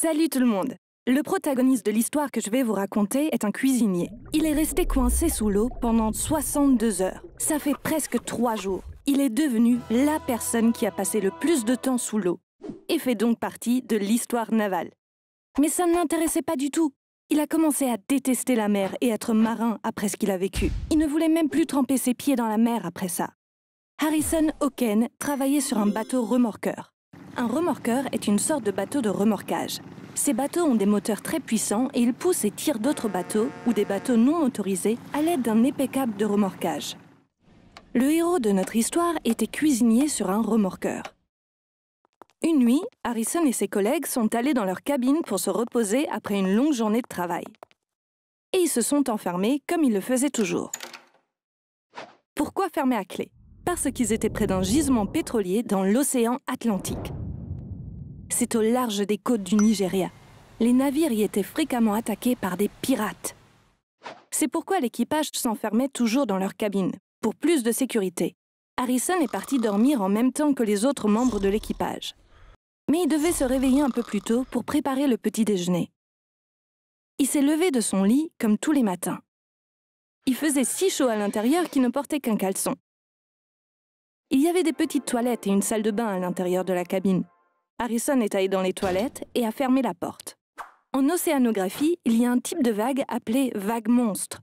Salut tout le monde! Le protagoniste de l'histoire que je vais vous raconter est un cuisinier. Il est resté coincé sous l'eau pendant 62 heures. Ça fait presque 3 jours. Il est devenu la personne qui a passé le plus de temps sous l'eau et fait donc partie de l'histoire navale. Mais ça ne l'intéressait pas du tout. Il a commencé à détester la mer et être marin après ce qu'il a vécu. Il ne voulait même plus tremper ses pieds dans la mer après ça. Harrison Oken travaillait sur un bateau remorqueur. Un remorqueur est une sorte de bateau de remorquage. Ces bateaux ont des moteurs très puissants et ils poussent et tirent d'autres bateaux ou des bateaux non motorisés à l'aide d'un épais câble de remorquage. Le héros de notre histoire était cuisinier sur un remorqueur. Une nuit, Harrison et ses collègues sont allés dans leur cabine pour se reposer après une longue journée de travail. Et ils se sont enfermés comme ils le faisaient toujours. Pourquoi fermer à clé? Parce qu'ils étaient près d'un gisement pétrolier dans l'océan Atlantique. C'est au large des côtes du Nigeria. Les navires y étaient fréquemment attaqués par des pirates. C'est pourquoi l'équipage s'enfermait toujours dans leur cabine, pour plus de sécurité. Harrison est parti dormir en même temps que les autres membres de l'équipage. Mais il devait se réveiller un peu plus tôt pour préparer le petit déjeuner. Il s'est levé de son lit comme tous les matins. Il faisait si chaud à l'intérieur qu'il ne portait qu'un caleçon. Il y avait des petites toilettes et une salle de bain à l'intérieur de la cabine. Harrison est allé dans les toilettes et a fermé la porte. En océanographie, il y a un type de vague appelé vague monstre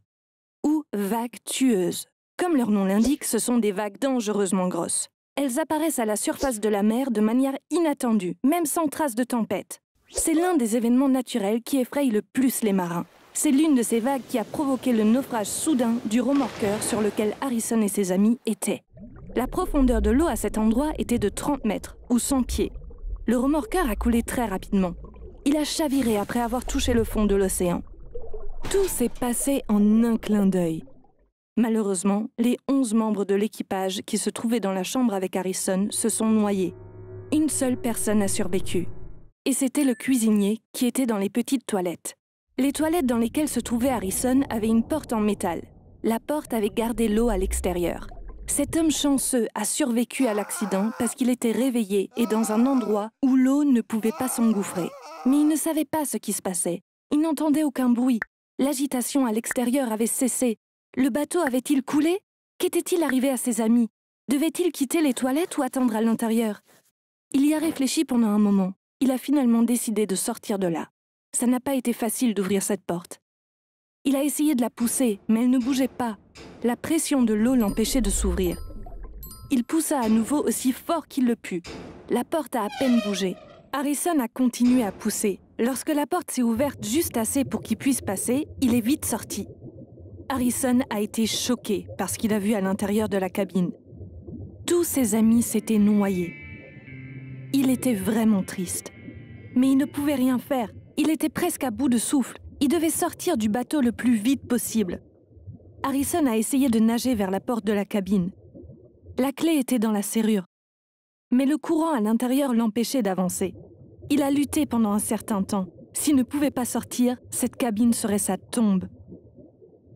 ou vague tueuse. Comme leur nom l'indique, ce sont des vagues dangereusement grosses. Elles apparaissent à la surface de la mer de manière inattendue, même sans trace de tempête. C'est l'un des événements naturels qui effraie le plus les marins. C'est l'une de ces vagues qui a provoqué le naufrage soudain du remorqueur sur lequel Harrison et ses amis étaient. La profondeur de l'eau à cet endroit était de 30 mètres, ou 100 pieds. Le remorqueur a coulé très rapidement. Il a chaviré après avoir touché le fond de l'océan. Tout s'est passé en un clin d'œil. Malheureusement, les 11 membres de l'équipage qui se trouvaient dans la chambre avec Harrison se sont noyés. Une seule personne a survécu. Et c'était le cuisinier qui était dans les petites toilettes. Les toilettes dans lesquelles se trouvait Harrison avaient une porte en métal. La porte avait gardé l'eau à l'extérieur. Cet homme chanceux a survécu à l'accident parce qu'il était réveillé et dans un endroit où l'eau ne pouvait pas s'engouffrer. Mais il ne savait pas ce qui se passait. Il n'entendait aucun bruit. L'agitation à l'extérieur avait cessé. Le bateau avait-il coulé? Qu'était-il arrivé à ses amis? Devait-il quitter les toilettes ou attendre à l'intérieur? Il y a réfléchi pendant un moment. Il a finalement décidé de sortir de là. Ça n'a pas été facile d'ouvrir cette porte. Il a essayé de la pousser, mais elle ne bougeait pas. La pression de l'eau l'empêchait de s'ouvrir. Il poussa à nouveau aussi fort qu'il le put. La porte a à peine bougé. Harrison a continué à pousser. Lorsque la porte s'est ouverte juste assez pour qu'il puisse passer, il est vite sorti. Harrison a été choqué par ce qu'il a vu à l'intérieur de la cabine. Tous ses amis s'étaient noyés. Il était vraiment triste. Mais il ne pouvait rien faire. Il était presque à bout de souffle. Il devait sortir du bateau le plus vite possible. Harrison a essayé de nager vers la porte de la cabine. La clé était dans la serrure. Mais le courant à l'intérieur l'empêchait d'avancer. Il a lutté pendant un certain temps. S'il ne pouvait pas sortir, cette cabine serait sa tombe.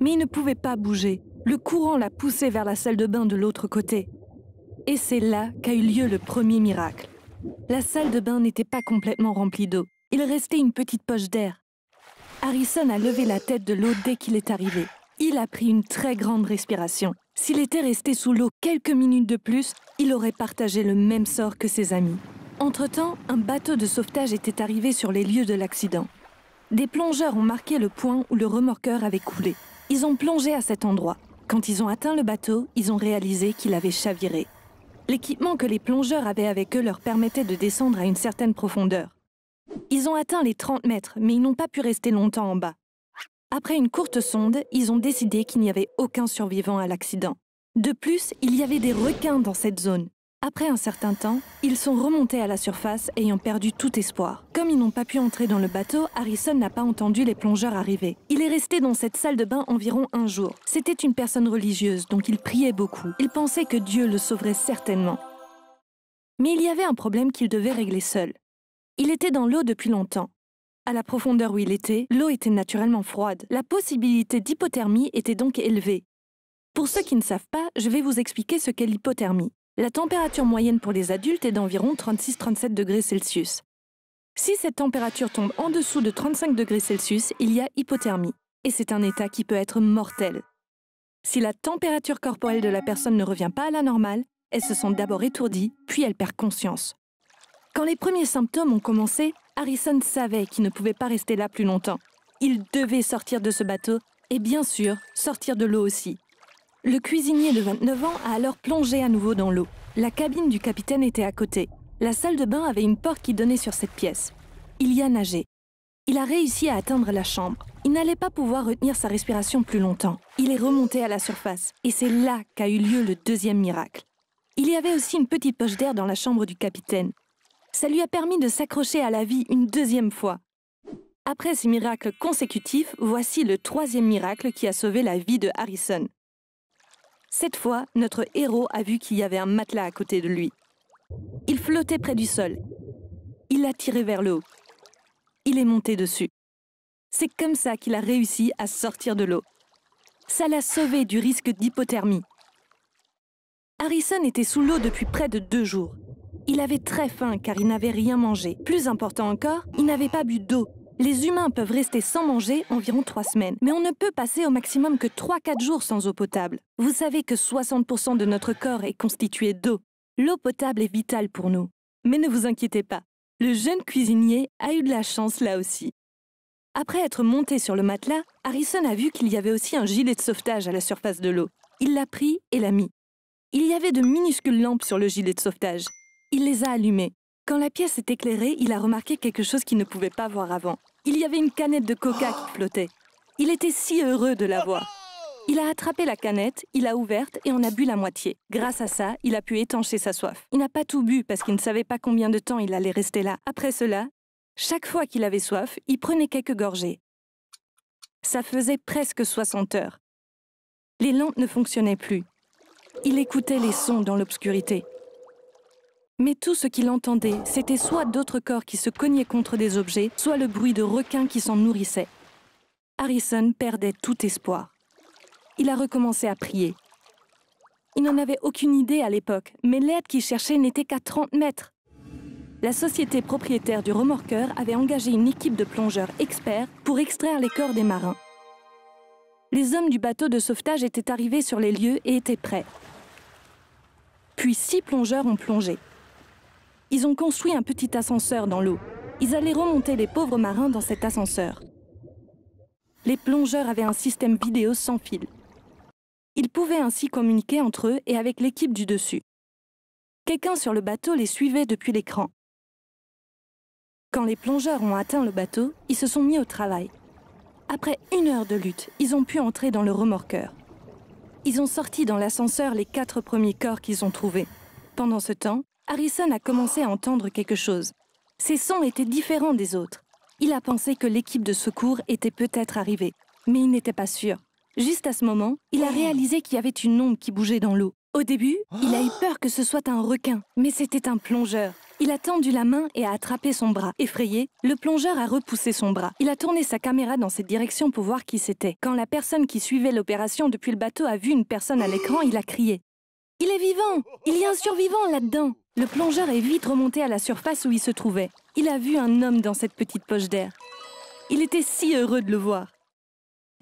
Mais il ne pouvait pas bouger. Le courant l'a poussé vers la salle de bain de l'autre côté. Et c'est là qu'a eu lieu le premier miracle. La salle de bain n'était pas complètement remplie d'eau. Il restait une petite poche d'air. Harrison a levé la tête de l'eau dès qu'il est arrivé. Il a pris une très grande respiration. S'il était resté sous l'eau quelques minutes de plus, il aurait partagé le même sort que ses amis. Entre-temps, un bateau de sauvetage était arrivé sur les lieux de l'accident. Des plongeurs ont marqué le point où le remorqueur avait coulé. Ils ont plongé à cet endroit. Quand ils ont atteint le bateau, ils ont réalisé qu'il avait chaviré. L'équipement que les plongeurs avaient avec eux leur permettait de descendre à une certaine profondeur. Ils ont atteint les 30 mètres, mais ils n'ont pas pu rester longtemps en bas. Après une courte sonde, ils ont décidé qu'il n'y avait aucun survivant à l'accident. De plus, il y avait des requins dans cette zone. Après un certain temps, ils sont remontés à la surface, ayant perdu tout espoir. Comme ils n'ont pas pu entrer dans le bateau, Harrison n'a pas entendu les plongeurs arriver. Il est resté dans cette salle de bain environ un jour. C'était une personne religieuse, donc il priait beaucoup. Il pensait que Dieu le sauverait certainement. Mais il y avait un problème qu'il devait régler seul. Il était dans l'eau depuis longtemps. À la profondeur où il était, l'eau était naturellement froide. La possibilité d'hypothermie était donc élevée. Pour ceux qui ne savent pas, je vais vous expliquer ce qu'est l'hypothermie. La température moyenne pour les adultes est d'environ 36-37 degrés Celsius. Si cette température tombe en dessous de 35 degrés Celsius, il y a hypothermie. Et c'est un état qui peut être mortel. Si la température corporelle de la personne ne revient pas à la normale, elle se sent d'abord étourdie, puis elle perd conscience. Quand les premiers symptômes ont commencé, Harrison savait qu'il ne pouvait pas rester là plus longtemps. Il devait sortir de ce bateau et bien sûr, sortir de l'eau aussi. Le cuisinier de 29 ans a alors plongé à nouveau dans l'eau. La cabine du capitaine était à côté. La salle de bain avait une porte qui donnait sur cette pièce. Il y a nagé. Il a réussi à atteindre la chambre. Il n'allait pas pouvoir retenir sa respiration plus longtemps. Il est remonté à la surface et c'est là qu'a eu lieu le deuxième miracle. Il y avait aussi une petite poche d'air dans la chambre du capitaine. Ça lui a permis de s'accrocher à la vie une deuxième fois. Après ces miracles consécutifs, voici le troisième miracle qui a sauvé la vie de Harrison. Cette fois, notre héros a vu qu'il y avait un matelas à côté de lui. Il flottait près du sol. Il l'a tiré vers le haut. Il est monté dessus. C'est comme ça qu'il a réussi à sortir de l'eau. Ça l'a sauvé du risque d'hypothermie. Harrison était sous l'eau depuis près de 2 jours. Il avait très faim car il n'avait rien mangé. Plus important encore, il n'avait pas bu d'eau. Les humains peuvent rester sans manger environ 3 semaines, mais on ne peut passer au maximum que 3-4 jours sans eau potable. Vous savez que 60% de notre corps est constitué d'eau. L'eau potable est vitale pour nous. Mais ne vous inquiétez pas, le jeune cuisinier a eu de la chance là aussi. Après être monté sur le matelas, Harrison a vu qu'il y avait aussi un gilet de sauvetage à la surface de l'eau. Il l'a pris et l'a mis. Il y avait de minuscules lampes sur le gilet de sauvetage. Il les a allumées. Quand la pièce est éclairée, il a remarqué quelque chose qu'il ne pouvait pas voir avant. Il y avait une canette de coca qui flottait. Il était si heureux de la voir. Il a attrapé la canette, il l'a ouverte et en a bu la moitié. Grâce à ça, il a pu étancher sa soif. Il n'a pas tout bu parce qu'il ne savait pas combien de temps il allait rester là. Après cela, chaque fois qu'il avait soif, il prenait quelques gorgées. Ça faisait presque 60 heures. Les lampes ne fonctionnaient plus. Il écoutait les sons dans l'obscurité. Mais tout ce qu'il entendait, c'était soit d'autres corps qui se cognaient contre des objets, soit le bruit de requins qui s'en nourrissaient. Harrison perdait tout espoir. Il a recommencé à prier. Il n'en avait aucune idée à l'époque, mais l'aide qu'il cherchait n'était qu'à 30 mètres. La société propriétaire du remorqueur avait engagé une équipe de plongeurs experts pour extraire les corps des marins. Les hommes du bateau de sauvetage étaient arrivés sur les lieux et étaient prêts. Puis 6 plongeurs ont plongé. Ils ont construit un petit ascenseur dans l'eau. Ils allaient remonter les pauvres marins dans cet ascenseur. Les plongeurs avaient un système vidéo sans fil. Ils pouvaient ainsi communiquer entre eux et avec l'équipe du dessus. Quelqu'un sur le bateau les suivait depuis l'écran. Quand les plongeurs ont atteint le bateau, ils se sont mis au travail. Après 1 heure de lutte, ils ont pu entrer dans le remorqueur. Ils ont sorti dans l'ascenseur les 4 premiers corps qu'ils ont trouvés. Pendant ce temps, Harrison a commencé à entendre quelque chose. Ces sons étaient différents des autres. Il a pensé que l'équipe de secours était peut-être arrivée, mais il n'était pas sûr. Juste à ce moment, il a réalisé qu'il y avait une ombre qui bougeait dans l'eau. Au début, il a eu peur que ce soit un requin, mais c'était un plongeur. Il a tendu la main et a attrapé son bras. Effrayé, le plongeur a repoussé son bras. Il a tourné sa caméra dans cette direction pour voir qui c'était. Quand la personne qui suivait l'opération depuis le bateau a vu une personne à l'écran, il a crié « Il est vivant! Il y a un survivant là-dedans !» Le plongeur est vite remonté à la surface où il se trouvait. Il a vu un homme dans cette petite poche d'air. Il était si heureux de le voir.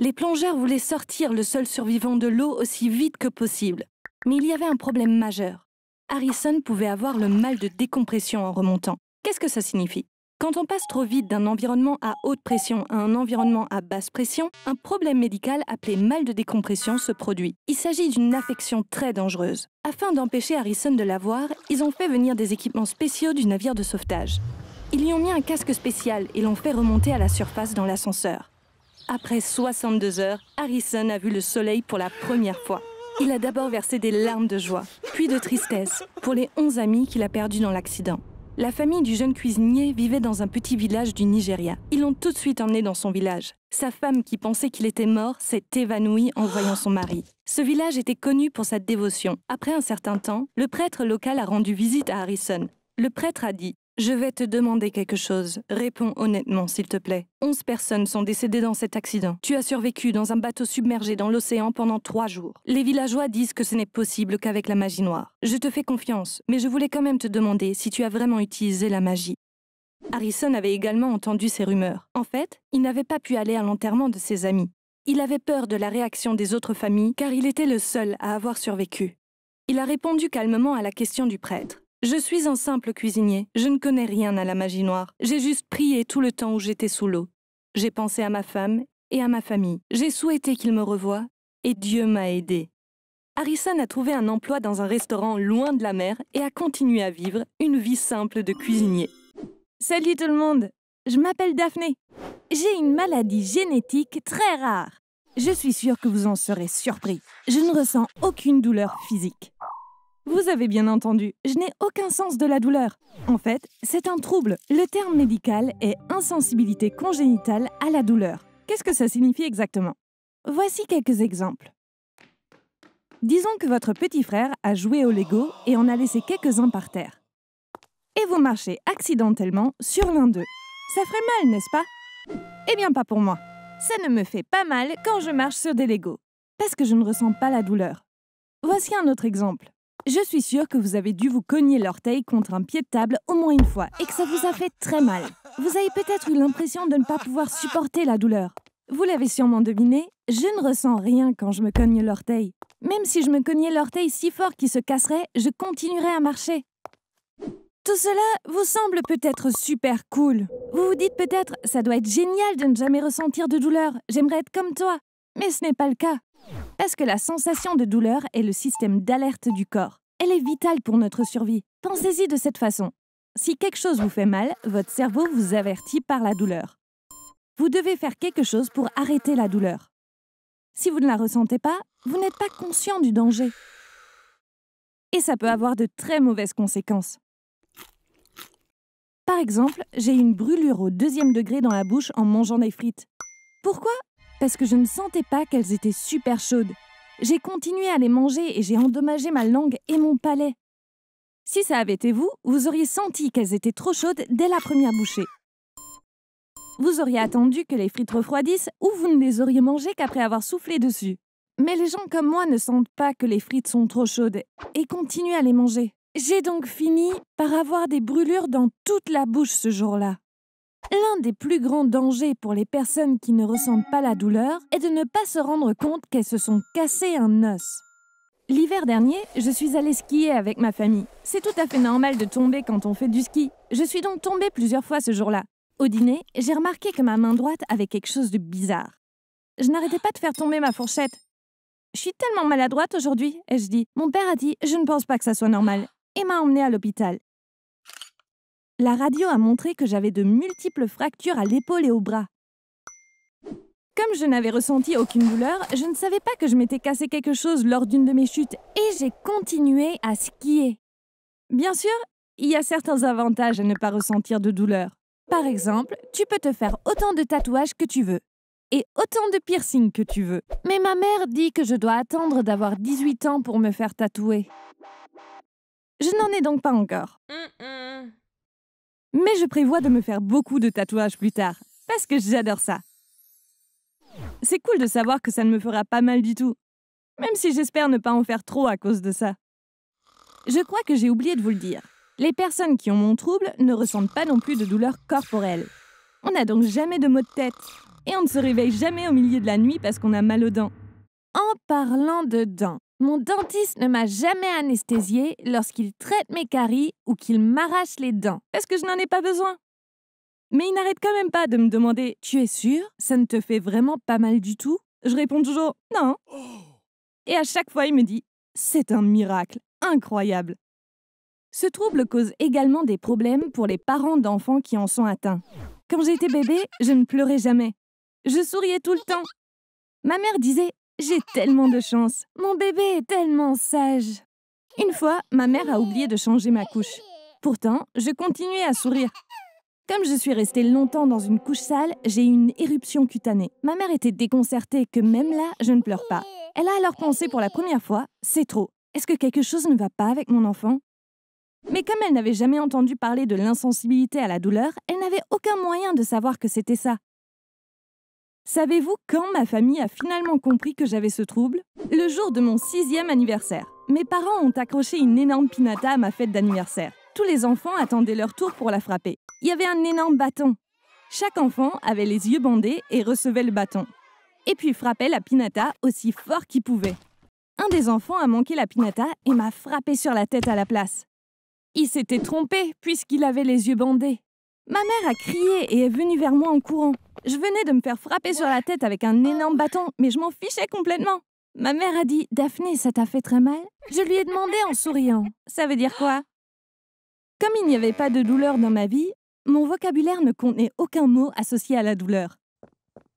Les plongeurs voulaient sortir le seul survivant de l'eau aussi vite que possible. Mais il y avait un problème majeur. Harrison pouvait avoir le mal de décompression en remontant. Qu'est-ce que ça signifie? Quand on passe trop vite d'un environnement à haute pression à un environnement à basse pression, un problème médical appelé mal de décompression se produit. Il s'agit d'une affection très dangereuse. Afin d'empêcher Harrison de l'avoir, ils ont fait venir des équipements spéciaux du navire de sauvetage. Ils lui ont mis un casque spécial et l'ont fait remonter à la surface dans l'ascenseur. Après 62 heures, Harrison a vu le soleil pour la première fois. Il a d'abord versé des larmes de joie, puis de tristesse, pour les 11 amis qu'il a perdus dans l'accident. La famille du jeune cuisinier vivait dans un petit village du Nigeria. Ils l'ont tout de suite emmené dans son village. Sa femme, qui pensait qu'il était mort, s'est évanouie en voyant son mari. Ce village était connu pour sa dévotion. Après un certain temps, le prêtre local a rendu visite à Harrison. Le prêtre a dit « Je vais te demander quelque chose. Réponds honnêtement, s'il te plaît. 11 personnes sont décédées dans cet accident. Tu as survécu dans un bateau submergé dans l'océan pendant 3 jours. Les villageois disent que ce n'est possible qu'avec la magie noire. Je te fais confiance, mais je voulais quand même te demander si tu as vraiment utilisé la magie. » Harrison avait également entendu ces rumeurs. En fait, il n'avait pas pu aller à l'enterrement de ses amis. Il avait peur de la réaction des autres familles car il était le seul à avoir survécu. Il a répondu calmement à la question du prêtre. « Je suis un simple cuisinier, je ne connais rien à la magie noire. J'ai juste prié tout le temps où j'étais sous l'eau. J'ai pensé à ma femme et à ma famille. J'ai souhaité qu'ils me revoient et Dieu m'a aidé. » Harrison a trouvé un emploi dans un restaurant loin de la mer et a continué à vivre une vie simple de cuisinier. Salut tout le monde, je m'appelle Daphné. J'ai une maladie génétique très rare. Je suis sûre que vous en serez surpris. Je ne ressens aucune douleur physique. Vous avez bien entendu, je n'ai aucun sens de la douleur. En fait, c'est un trouble. Le terme médical est insensibilité congénitale à la douleur. Qu'est-ce que ça signifie exactement? Voici quelques exemples. Disons que votre petit frère a joué au Lego et en a laissé quelques-uns par terre. Et vous marchez accidentellement sur l'un d'eux. Ça ferait mal, n'est-ce pas? Eh bien, pas pour moi. Ça ne me fait pas mal quand je marche sur des Legos, parce que je ne ressens pas la douleur. Voici un autre exemple. Je suis sûre que vous avez dû vous cogner l'orteil contre un pied de table au moins une fois et que ça vous a fait très mal. Vous avez peut-être eu l'impression de ne pas pouvoir supporter la douleur. Vous l'avez sûrement deviné, je ne ressens rien quand je me cogne l'orteil. Même si je me cognais l'orteil si fort qu'il se casserait, je continuerais à marcher. Tout cela vous semble peut-être super cool. Vous vous dites peut-être, ça doit être génial de ne jamais ressentir de douleur. J'aimerais être comme toi. Mais ce n'est pas le cas. Parce que la sensation de douleur est le système d'alerte du corps. Elle est vitale pour notre survie. Pensez-y de cette façon. Si quelque chose vous fait mal, votre cerveau vous avertit par la douleur. Vous devez faire quelque chose pour arrêter la douleur. Si vous ne la ressentez pas, vous n'êtes pas conscient du danger. Et ça peut avoir de très mauvaises conséquences. Par exemple, j'ai eu une brûlure au 2e degré dans la bouche en mangeant des frites. Pourquoi? Parce que je ne sentais pas qu'elles étaient super chaudes. J'ai continué à les manger et j'ai endommagé ma langue et mon palais. Si ça avait été vous, vous auriez senti qu'elles étaient trop chaudes dès la première bouchée. Vous auriez attendu que les frites refroidissent ou vous ne les auriez mangées qu'après avoir soufflé dessus. Mais les gens comme moi ne sentent pas que les frites sont trop chaudes et continuent à les manger. J'ai donc fini par avoir des brûlures dans toute la bouche ce jour-là. L'un des plus grands dangers pour les personnes qui ne ressentent pas la douleur est de ne pas se rendre compte qu'elles se sont cassées un os. L'hiver dernier, je suis allée skier avec ma famille. C'est tout à fait normal de tomber quand on fait du ski. Je suis donc tombée plusieurs fois ce jour-là. Au dîner, j'ai remarqué que ma main droite avait quelque chose de bizarre. Je n'arrêtais pas de faire tomber ma fourchette. « Je suis tellement maladroite aujourd'hui », ai-je dit. Mon père a dit « Je ne pense pas que ça soit normal » et m'a emmenée à l'hôpital. La radio a montré que j'avais de multiples fractures à l'épaule et au bras. Comme je n'avais ressenti aucune douleur, je ne savais pas que je m'étais cassé quelque chose lors d'une de mes chutes et j'ai continué à skier. Bien sûr, il y a certains avantages à ne pas ressentir de douleur. Par exemple, tu peux te faire autant de tatouages que tu veux et autant de piercings que tu veux. Mais ma mère dit que je dois attendre d'avoir 18 ans pour me faire tatouer. Je n'en ai donc pas encore. Mais je prévois de me faire beaucoup de tatouages plus tard, parce que j'adore ça. C'est cool de savoir que ça ne me fera pas mal du tout, même si j'espère ne pas en faire trop à cause de ça. Je crois que j'ai oublié de vous le dire. Les personnes qui ont mon trouble ne ressentent pas non plus de douleur corporelle. On n'a donc jamais de maux de tête, et on ne se réveille jamais au milieu de la nuit parce qu'on a mal aux dents. En parlant de dents, mon dentiste ne m'a jamais anesthésiée lorsqu'il traite mes caries ou qu'il m'arrache les dents, parce que je n'en ai pas besoin. Mais il n'arrête quand même pas de me demander « Tu es sûr? Ça ne te fait vraiment pas mal du tout ?» Je réponds toujours « Non ». Et à chaque fois, il me dit « C'est un miracle, incroyable ». Ce trouble cause également des problèmes pour les parents d'enfants qui en sont atteints. Quand j'étais bébé, je ne pleurais jamais. Je souriais tout le temps. Ma mère disait « J'ai tellement de chance, mon bébé est tellement sage ». Une fois, ma mère a oublié de changer ma couche. Pourtant, je continuais à sourire. Comme je suis restée longtemps dans une couche sale, j'ai eu une éruption cutanée. Ma mère était déconcertée que même là, je ne pleure pas. Elle a alors pensé pour la première fois « C'est trop. Est-ce que quelque chose ne va pas avec mon enfant ?» Mais comme elle n'avait jamais entendu parler de l'insensibilité à la douleur, elle n'avait aucun moyen de savoir que c'était ça. Savez-vous quand ma famille a finalement compris que j'avais ce trouble? Le jour de mon 6e anniversaire. Mes parents ont accroché une énorme pinata à ma fête d'anniversaire. Tous les enfants attendaient leur tour pour la frapper. Il y avait un énorme bâton. Chaque enfant avait les yeux bandés et recevait le bâton. Et puis frappait la pinata aussi fort qu'il pouvait. Un des enfants a manqué la pinata et m'a frappé sur la tête à la place. Il s'était trompé puisqu'il avait les yeux bandés. Ma mère a crié et est venue vers moi en courant. Je venais de me faire frapper sur la tête avec un énorme bâton, mais je m'en fichais complètement. Ma mère a dit « Daphné, ça t'a fait très mal ?» Je lui ai demandé en souriant « Ça veut dire quoi ?» Comme il n'y avait pas de douleur dans ma vie, mon vocabulaire ne contenait aucun mot associé à la douleur.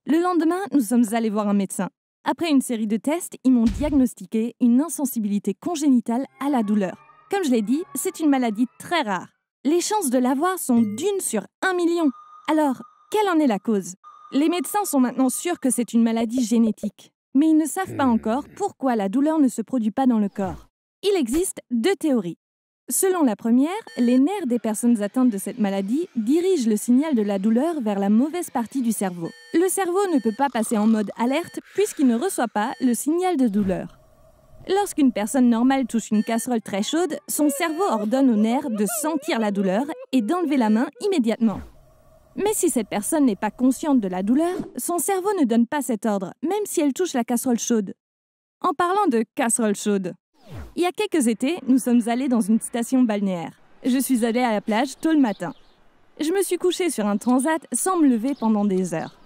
Le lendemain, nous sommes allés voir un médecin. Après une série de tests, ils m'ont diagnostiqué une insensibilité congénitale à la douleur. Comme je l'ai dit, c'est une maladie très rare. Les chances de l'avoir sont d'1 sur 1 million. Alors, quelle en est la cause? Les médecins sont maintenant sûrs que c'est une maladie génétique. Mais ils ne savent pas encore pourquoi la douleur ne se produit pas dans le corps. Il existe 2 théories. Selon la première, les nerfs des personnes atteintes de cette maladie dirigent le signal de la douleur vers la mauvaise partie du cerveau. Le cerveau ne peut pas passer en mode alerte puisqu'il ne reçoit pas le signal de douleur. Lorsqu'une personne normale touche une casserole très chaude, son cerveau ordonne aux nerfs de sentir la douleur et d'enlever la main immédiatement. Mais si cette personne n'est pas consciente de la douleur, son cerveau ne donne pas cet ordre, même si elle touche la casserole chaude. En parlant de casserole chaude, il y a quelques étés, nous sommes allés dans une station balnéaire. Je suis allée à la plage tôt le matin. Je me suis couchée sur un transat sans me lever pendant des heures.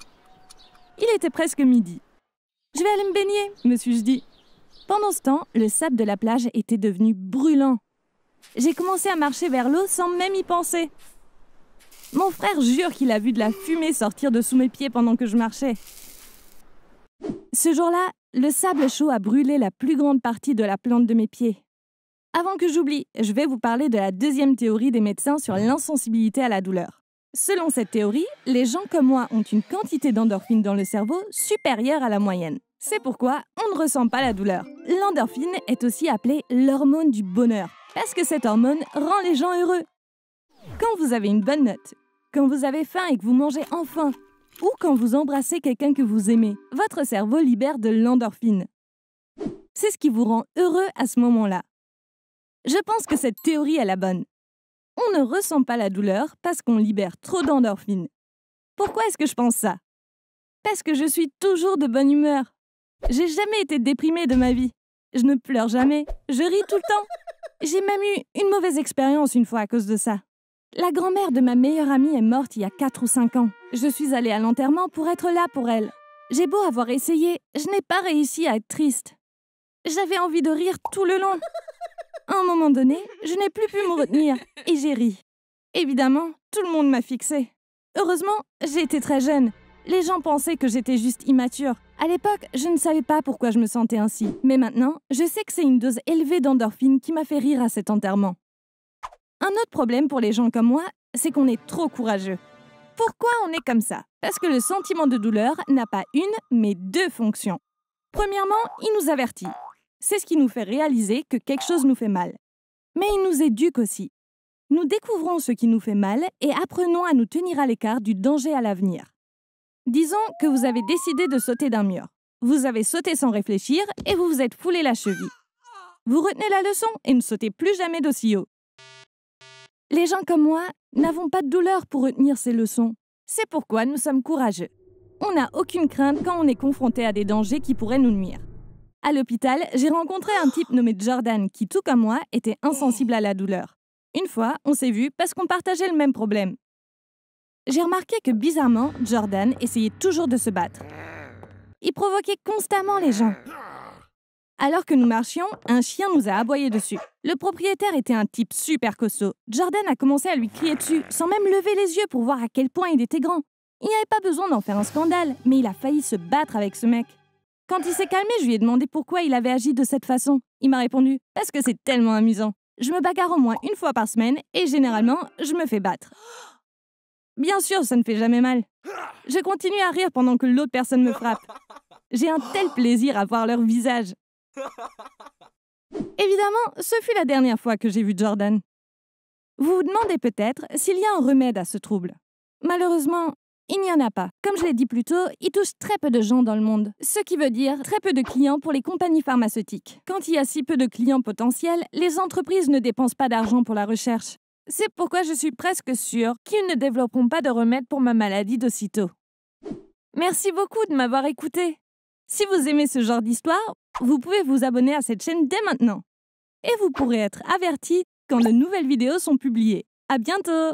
Il était presque midi. « Je vais aller me baigner », me suis-je dit. Pendant ce temps, le sable de la plage était devenu brûlant. J'ai commencé à marcher vers l'eau sans même y penser. Mon frère jure qu'il a vu de la fumée sortir de sous mes pieds pendant que je marchais. Ce jour-là, le sable chaud a brûlé la plus grande partie de la plante de mes pieds. Avant que j'oublie, je vais vous parler de la 2e théorie des médecins sur l'insensibilité à la douleur. Selon cette théorie, les gens comme moi ont une quantité d'endorphine dans le cerveau supérieure à la moyenne. C'est pourquoi on ne ressent pas la douleur. L'endorphine est aussi appelée l'hormone du bonheur, parce que cette hormone rend les gens heureux. Quand vous avez une bonne note, quand vous avez faim et que vous mangez enfin, ou quand vous embrassez quelqu'un que vous aimez, votre cerveau libère de l'endorphine. C'est ce qui vous rend heureux à ce moment-là. Je pense que cette théorie est la bonne. On ne ressent pas la douleur parce qu'on libère trop d'endorphine. Pourquoi est-ce que je pense ça? Parce que je suis toujours de bonne humeur. J'ai jamais été déprimée de ma vie. Je ne pleure jamais, je ris tout le temps. J'ai même eu une mauvaise expérience une fois à cause de ça. La grand-mère de ma meilleure amie est morte il y a 4 ou 5 ans. Je suis allée à l'enterrement pour être là pour elle. J'ai beau avoir essayé, je n'ai pas réussi à être triste. J'avais envie de rire tout le long. À un moment donné, je n'ai plus pu me retenir et j'ai ri. Évidemment, tout le monde m'a fixée. Heureusement, j'ai été très jeune. Les gens pensaient que j'étais juste immature. À l'époque, je ne savais pas pourquoi je me sentais ainsi. Mais maintenant, je sais que c'est une dose élevée d'endorphine qui m'a fait rire à cet enterrement. Un autre problème pour les gens comme moi, c'est qu'on est trop courageux. Pourquoi on est comme ça? Parce que le sentiment de douleur n'a pas une, mais 2 fonctions. Premièrement, il nous avertit. C'est ce qui nous fait réaliser que quelque chose nous fait mal. Mais il nous éduque aussi. Nous découvrons ce qui nous fait mal et apprenons à nous tenir à l'écart du danger à l'avenir. Disons que vous avez décidé de sauter d'un mur. Vous avez sauté sans réfléchir et vous vous êtes foulé la cheville. Vous retenez la leçon et ne sautez plus jamais d'aussi haut. Les gens comme moi n'avons pas de douleur pour retenir ces leçons. C'est pourquoi nous sommes courageux. On n'a aucune crainte quand on est confronté à des dangers qui pourraient nous nuire. À l'hôpital, j'ai rencontré un type nommé Jordan qui, tout comme moi, était insensible à la douleur. Une fois, on s'est vus parce qu'on partageait le même problème. J'ai remarqué que bizarrement, Jordan essayait toujours de se battre. Il provoquait constamment les gens. Alors que nous marchions, un chien nous a aboyé dessus. Le propriétaire était un type super costaud. Jordan a commencé à lui crier dessus, sans même lever les yeux pour voir à quel point il était grand. Il n'y avait pas besoin d'en faire un scandale, mais il a failli se battre avec ce mec. Quand il s'est calmé, je lui ai demandé pourquoi il avait agi de cette façon. Il m'a répondu « Parce que c'est tellement amusant. Je me bagarre au moins 1 fois par semaine et généralement, je me fais battre. » Bien sûr, ça ne fait jamais mal. Je continue à rire pendant que l'autre personne me frappe. J'ai un tel plaisir à voir leur visage. Évidemment, ce fut la dernière fois que j'ai vu Jordan. Vous vous demandez peut-être s'il y a un remède à ce trouble. Malheureusement, il n'y en a pas. Comme je l'ai dit plus tôt, il touche très peu de gens dans le monde, ce qui veut dire très peu de clients pour les compagnies pharmaceutiques. Quand il y a si peu de clients potentiels, les entreprises ne dépensent pas d'argent pour la recherche. C'est pourquoi je suis presque sûre qu'ils ne développeront pas de remède pour ma maladie d'aussitôt. Merci beaucoup de m'avoir écouté. Si vous aimez ce genre d'histoire, vous pouvez vous abonner à cette chaîne dès maintenant. Et vous pourrez être averti quand de nouvelles vidéos sont publiées. À bientôt!